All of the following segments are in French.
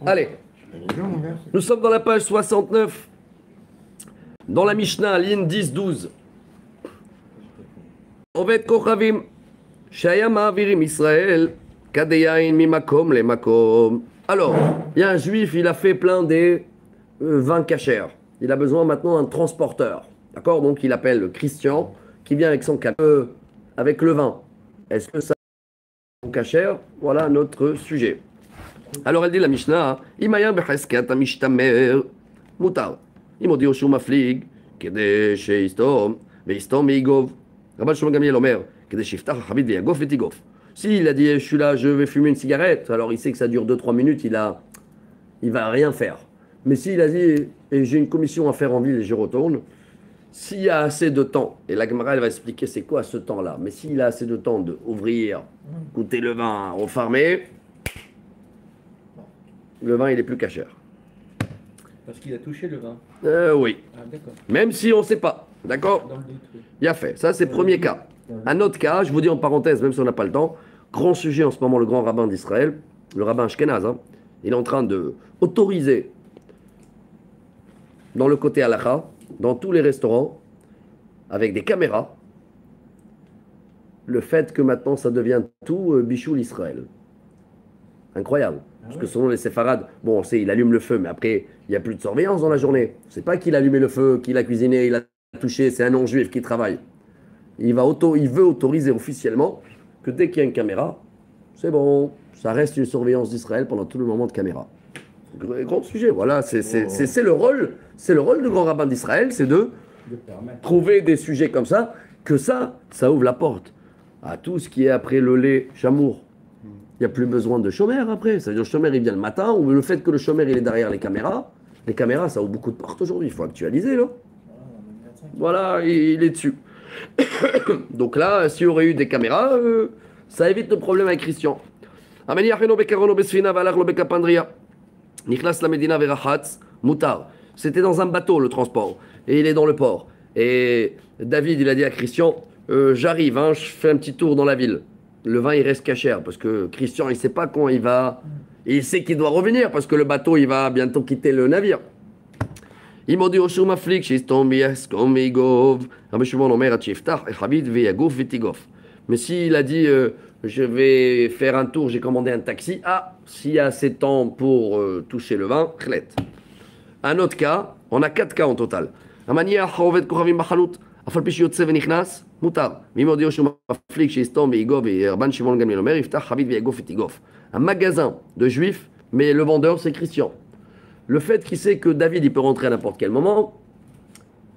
Allez, nous sommes dans la page 69, dans la Mishnah, ligne 10-12. Ovet Kochavim, Shaya Ma'avirim Israël, Kadeyain Mimakom le Makom. Alors, il y a un juif, il a fait plein des vins cachers. Il a besoin maintenant d'un transporteur. D'accord? Donc il appelle le Christian qui vient avec son camion, avec le vin. Est-ce que ça est cachère? Voilà notre sujet. Alors elle dit la Mishnah, Imayam becheskat amishtamer mutar. Imodi oshu maflig, kede sheistom, veistom meigov. Rabban Shimon Gamliel Omer, kede shiftach habit veyagof vetigof. S'il a dit je suis là, je vais fumer une cigarette, alors il sait que ça dure 2-3 minutes, il va rien faire. Mais s'il a dit et j'ai une commission à faire en ville et je retourne, s'il y a assez de temps, et la Gemara elle va expliquer c'est quoi ce temps-là, mais s'il a assez de temps d'ouvrir, goûter le vin, refarmer, le vin il est plus cachère. Parce qu'il a touché le vin. Oui. Ah, d'accord. Même si on ne sait pas. D'accord? Dans le doute, oui. Il a fait. Ça, c'est le premier cas. Un autre cas, je vous dis en parenthèse, même si on n'a pas le temps, grand sujet en ce moment, le grand rabbin d'Israël, le rabbin Ashkenaz, il est en train de autoriser dans le côté halakha, dans tous les restaurants, avec des caméras, le fait que maintenant ça devient tout bichoul Israël. Incroyable. Parce que selon les séfarades, bon, on sait, il allume le feu, mais après, il n'y a plus de surveillance dans la journée. C'est pas qu'il a allumé le feu, qu'il a cuisiné, il a touché, c'est un non-juif qui travaille. Il veut autoriser officiellement que dès qu'il y a une caméra, c'est bon, ça reste une surveillance d'Israël pendant tout le moment de caméra. Grand sujet, voilà, c'est le rôle du grand rabbin d'Israël, c'est de trouver des sujets comme ça, que ça ouvre la porte à tout ce qui est après le lait chamour. Il n'y a plus besoin de chômeur après. Ça veut dire que le chômeur il vient le matin, ou le fait que le chômeur il est derrière les caméras, ça ouvre beaucoup de portes aujourd'hui, il faut actualiser là. Voilà, il est dessus. Donc là, s'il y aurait eu des caméras, ça évite le problème avec Christian. C'était dans un bateau le transport, et il est dans le port. Et David il a dit à Christian, j'arrive, je fais un petit tour dans la ville. Le vin il reste cachère parce que Christian il sait pas quand il va, il sait qu'il doit revenir parce que le bateau il va bientôt quitter le navire. Il m'a dit au chouma flic chez Stombias comme Igov, Rabbi Shimon Omer à Chiftach et Habit veyagof vetigof. Mais s'il a dit je vais faire un tour, j'ai commandé un taxi, s'il y a assez de temps pour toucher le vin, khlet. Un autre cas, on a 4 cas en total. Amania Haovet Kochavim Bachalut. אף על פי שיוצא ונכנס, מותר. ואם עוד שהוא מפליג שיסתום ויגוף ורבן שמעון גמליאל אומר, יפתח חבית ויגוף ותיגוף. Un magasin de juifs, mais le vendeur c'est Christian. Le fait qu'il sait que David il peut rentrer à n'importe quel moment,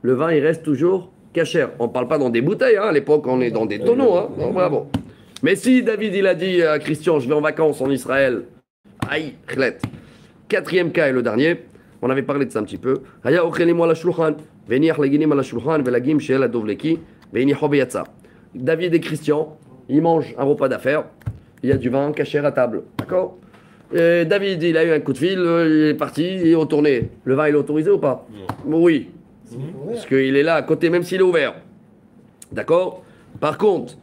le vin il reste toujours cachère. On ne parle pas dans des bouteilles, à l'époque on est dans des tonneaux. Donc, bravo. Mais si David il a dit à Christian, je vais en vacances en Israël, aïe, khlet. Quatrième cas et le dernier, on avait parlé de ça un petit peu. Haya ochelimo ala shulchan. David et Christian, ils mangent un repas d'affaires, il y a du vin cachère à table, d'accord? David, il a eu un coup de fil, il est parti, il est retourné. Le vin, il est autorisé ou pas? Oui, parce qu'il est là à côté, même s'il est ouvert. D'accord? Par contre,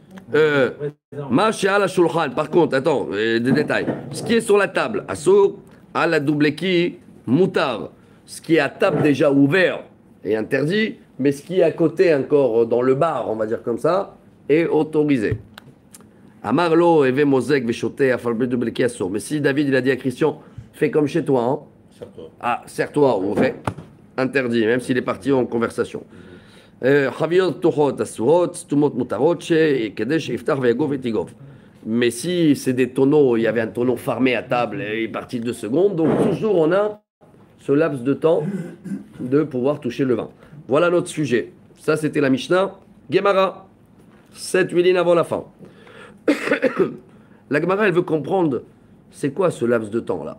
par contre, attends, des détails. Ce qui est sur la table, assour, à la doubleki, moutar. Ce qui est à table déjà ouvert, est interdit, mais ce qui est à côté encore dans le bar, on va dire comme ça, est autorisé. Amarlo eve mozek veshote afalbe de bleki assour. Mais si David il a dit à Christian, fais comme chez toi, serre-toi. Serre-toi, ou fait interdit, même s'il est parti en conversation. Chaviot tochot assurot, stumot mutarot, et kedesh iftar ve'egov etigov. Mais si c'est des tonneaux, il y avait un tonneau farmé à table et il est parti 2 secondes, donc toujours on a ce laps de temps de pouvoir toucher le vin. Voilà notre sujet. Ça, c'était la Mishnah. Gemara, 7-8 lignes avant la fin. La Gemara, elle veut comprendre c'est quoi ce laps de temps-là.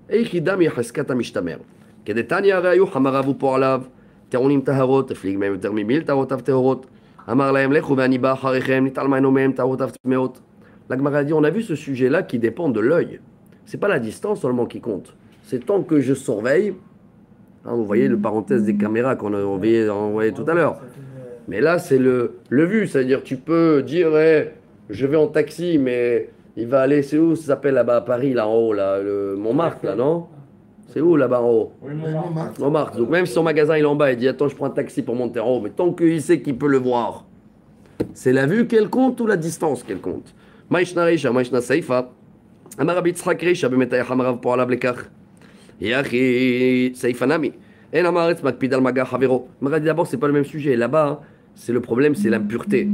Eichidam yacheskata mishtamer. Kedetania reayu hamaravu po'alav. Teronim taharot, eflig mehem יותר ממil tarotav tehorot. Amar lahem lechu ve'ani ba acharichem, nital maenu mehem tarotav tmeot. La Gemara dit, on a vu ce sujet-là qui dépend de l'œil. C'est pas la distance seulement qui compte. C'est tant que je surveille. Vous voyez le parenthèse des caméras qu'on a envoyé tout à l'heure. Mais là, c'est le vu. C'est-à-dire, tu peux dire, je vais en taxi, mais il va aller, c'est où ça s'appelle là-bas à Paris, là en haut, là, le Montmartre, là, non? C'est où là-bas en haut? Oui, Montmartre. Montmartre. Donc même si son magasin il est en bas, il dit attends, je prends un taxi pour monter en haut, mais tant qu'il sait qu'il peut le voir, c'est la vue qu'elle compte ou la distance qu'elle compte? Maïshna Reisha, Maïshna Seifa, Amarabi Tzrak Reisha, Bemetay Hamarav pour Allah Blekach, Yachi Seifa Nami, En Amaretz Makpidal Maga Havero. Maradi d'abord, c'est pas le même sujet. Là-bas, c'est le problème, c'est l'impureté.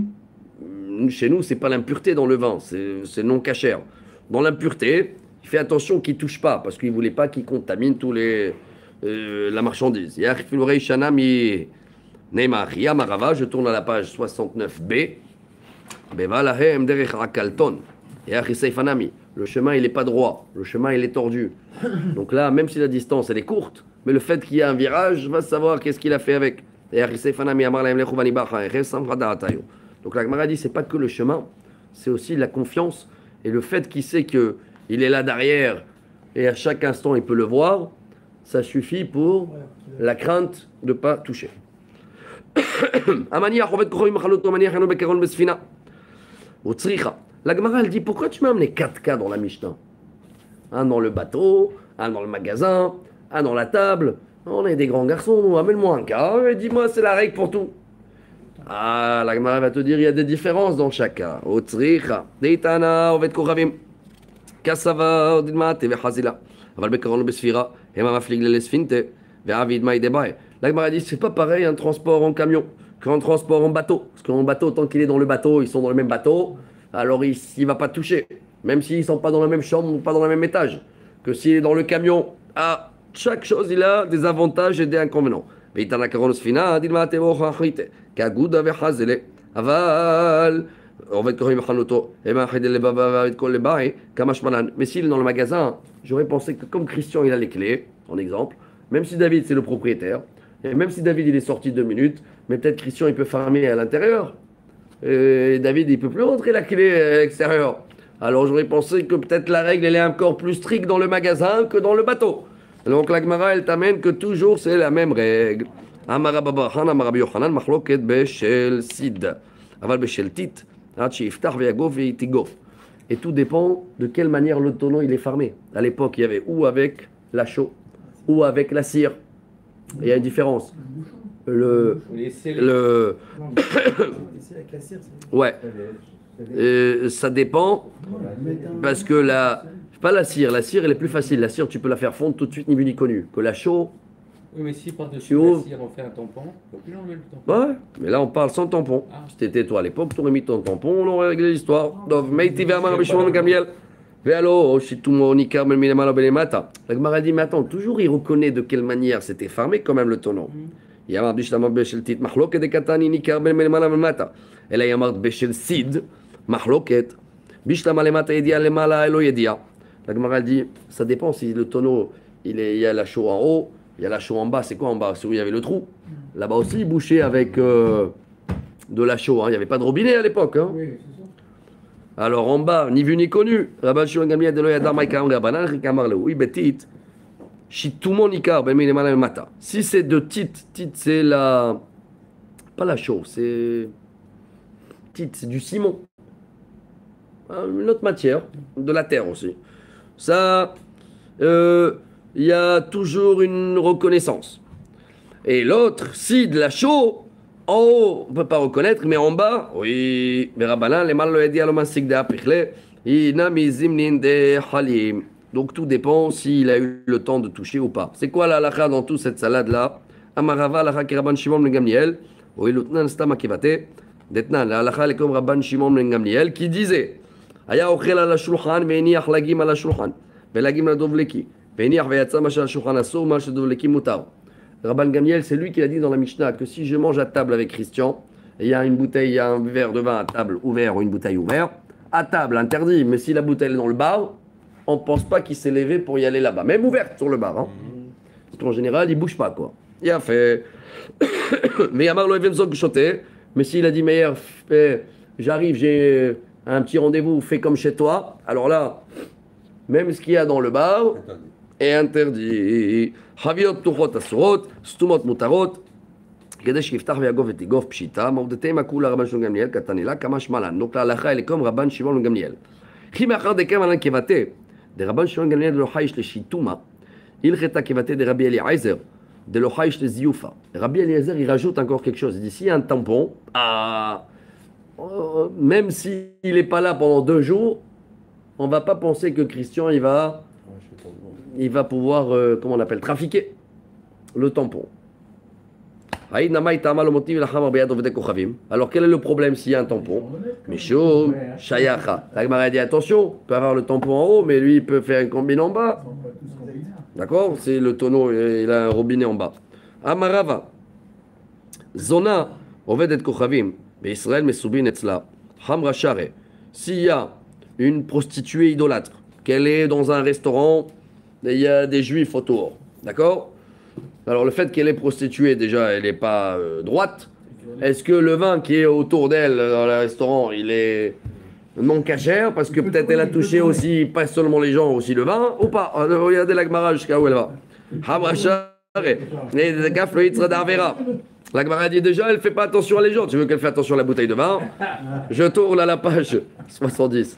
Chez nous, c'est pas l'impureté dans le vin, c'est non cachère. Dans l'impureté, il fait attention qu'il touche pas, parce qu'il voulait pas qu'il contamine tous les la marchandise. Yachi Reisha Nami. Neymar, Yamarava, je tourne à la page 69b. Bevalahem derech akalton. Et Achiseifanami. Le chemin, il n'est pas droit. Le chemin, il est tordu. Donc là, même si la distance, elle est courte, mais le fait qu'il y a un virage, va savoir qu'est-ce qu'il a fait avec. Et Achiseifanami, Amarlahem lechuvani bacha, Samradatayo. Donc la Gemara dit, c'est pas que le chemin, c'est aussi la confiance et le fait qu'il sait qu'il est là derrière et à chaque instant, il peut le voir. Ça suffit pour la crainte de ne pas toucher. La Gemara elle dit pourquoi tu m'as amené 4 cas dans la Mishnah? Un dans le bateau, un dans le magasin, un dans la table. On est des grands garçons, amène-moi un cas et dis-moi c'est la règle pour tout. Ah, la Gemara va te dire il y a des différences dans chaque cas. Otsricha, deitana, ovet koravim, kasava, odilma, teve hazila, aval bekaron besfira, ema maflig lesfinte, ve'avid maïdebae. La Gemara dit c'est pas pareil un transport en camion qu'un transport en bateau. Parce qu'en bateau, tant qu'il est dans le bateau, ils sont dans le même bateau, alors il ne va pas toucher. Même s'ils ne sont pas dans la même chambre ou pas dans le même étage. Que s'il est dans le camion, chaque chose, il a des avantages et des inconvénients. Mais s'il est dans le magasin, j'aurais pensé que comme Christian, il a les clés, en exemple, même si David, c'est le propriétaire, et même si David, il est sorti 2 minutes, mais peut-être Christian, il peut farmer à l'intérieur. Et David, il peut plus rentrer la clé à l'extérieur. Alors j'aurais pensé que peut-être la règle, elle est encore plus stricte dans le magasin que dans le bateau. Donc la Gemara, elle t'amène que toujours c'est la même règle. Amara Baba Han, Amara Yochanan, Machloket Beshel Sid. Aval Beshel Tit, Hachi Iftar Veagov et Itigof. Et tout dépend de quelle manière le tonneau il est farmé. À l'époque, il y avait ou avec la chaux, ou avec la cire. Il y a une différence. Ouais. Ça dépend parce que pas la cire elle est plus facile. La cire tu peux la faire fondre tout de suite ni vu ni connu. Que la chaux. Oui, mais si par-dessus la cire on fait un tampon, on peut plus enlever le tampon. Ouais, mais là on parle sans tampon. Si t'étais toi à l'époque, tu aurais mis ton tampon, on aurait réglé l'histoire. Donc, Meiti Vermar Bishon Gamliel. La Gemara dit, mais attends, toujours il reconnaît de quelle manière c'était farmé quand même le tonneau. Yamar Bishlama Beshel Tit Mahloket de Katani Nikar Ben Melemala Mata. Elle a Yamar Beshel Sid Mahloket. Bishlama Lemata Yedia Lemala Elo Yedia. La Gemara dit, ça dépend si le tonneau, il y a la chaux en haut, il y a la chaux en bas. C'est quoi en bas? C'est où il y avait le trou. Là-bas aussi, bouché avec de la chaux. Il n'y avait pas de robinet à l'époque. Oui, c'est ça. Alors en bas, ni vu ni connu. Rabban Shimon Gamliel de l'Oyadar Maïkaam Rabbanan Rikamar le oui betit. Si tout le monde ikar ben il mata. Si c'est de tit c'est la pas la chaux, c'est c'est du ciment. Une autre matière, de la terre aussi. Ça, il y a toujours une reconnaissance. Et l'autre, si de la chaux. En haut, on ne peut pas reconnaître, mais en bas, oui. Mais Rabbanan, les mal le dit à l'homme sigda pichle, inamizim de halim. Donc tout dépend s'il a eu le temps de toucher ou pas. C'est quoi la halakha dans toute cette salade-là? Amarava halakha ki Rabban Shimon ben Gamliel, ou ilutnan stama kivate, detnan la halakha comme Rabban Shimon ben Gamliel qui disait, aya ochel ala shulchan ve'eniach lagim ala shulchan, ve'lagim la dovleki, ve'eniach ve'yatsa mashal shulchan asur mashal dovleki mutar. Rabban Gamliel, c'est lui qui a dit dans la Mishnah que si je mange à table avec Christian, et il y a une bouteille, il y a un verre de vin à table ouvert ou une bouteille ouverte, à table interdit, mais si la bouteille est dans le bar, on ne pense pas qu'il s'est levé pour y aller là-bas, même ouverte sur le bar. Parce qu'en général, il ne bouge pas, quoi. Il a fait. Mais Yamar lo even zog choté, mais s'il a dit, meilleur, j'arrive, j'ai un petit rendez-vous, fais comme chez toi, alors là, même ce qu'il y a dans le bar est interdit. חביות פתוחות אסורות, סתומות מותרות, כדי שיפתח ויגוף ותיגוף פשיטה, מעובדתיהם הכולה רבן שמעון גמליאל, קטן הילה, כמה שמלן. Donc la halakha, elle est comme Rabban Shimon ben Gamliel. Chimachar de Kamalan Kevate, de Rabban Shimon Gamliel de Lohaïch le Shituma, il Reta Kevate de Rabbi Eliezer, de Lohaïch le Ziyufa. Rabbi Eliezer, il rajoute encore quelque chose. Il dit s'il y a un tampon, même s'il n'est pas là pendant 2 jours, on ne va pas penser que Christian il va pouvoir, comment on appelle, trafiquer le tampon. Alors quel est le problème s'il y a un tampon? Mishum, Shayacha. La Gemara dit attention, il peut avoir le tampon en haut, mais lui il peut faire une combine en bas. D'accord? C'est le tonneau, il a un robinet en bas. Amarava. Zona, Ovedet Kochavim, mais Israël Mesubin Etzla. Hamra Share. S'il y a une prostituée idolâtre, qu'elle est dans un restaurant, et il y a des juifs autour. D'accord? Alors le fait qu'elle est prostituée, déjà, elle n'est pas droite. Est-ce que le vin qui est autour d'elle dans le restaurant, il est non cachère? Parce que peut-être elle a touché aussi, pas seulement les gens, aussi le vin, ou pas? Regardez la Gemara jusqu'à où elle va. La Gemara dit déjà, elle ne fait pas attention à les gens. Tu veux qu'elle fasse attention à la bouteille de vin? Je tourne à la page 70.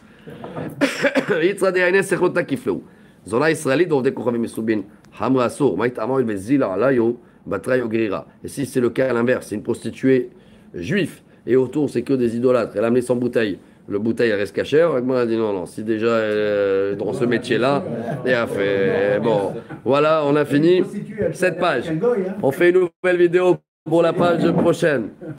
Zona israélite dont des kochavim mesubin hamra asur ma'it amor il vezila alayo batray ogrira. Et si c'est le cas à l'inverse, c'est une prostituée juive et autour c'est que des idolâtres, elle a amené son bouteille, le bouteille elle reste cachère. Moi a dit non, si déjà elle est dans ce métier là, et a fait bon, voilà, on a fini cette page. On fait une nouvelle vidéo pour la page prochaine.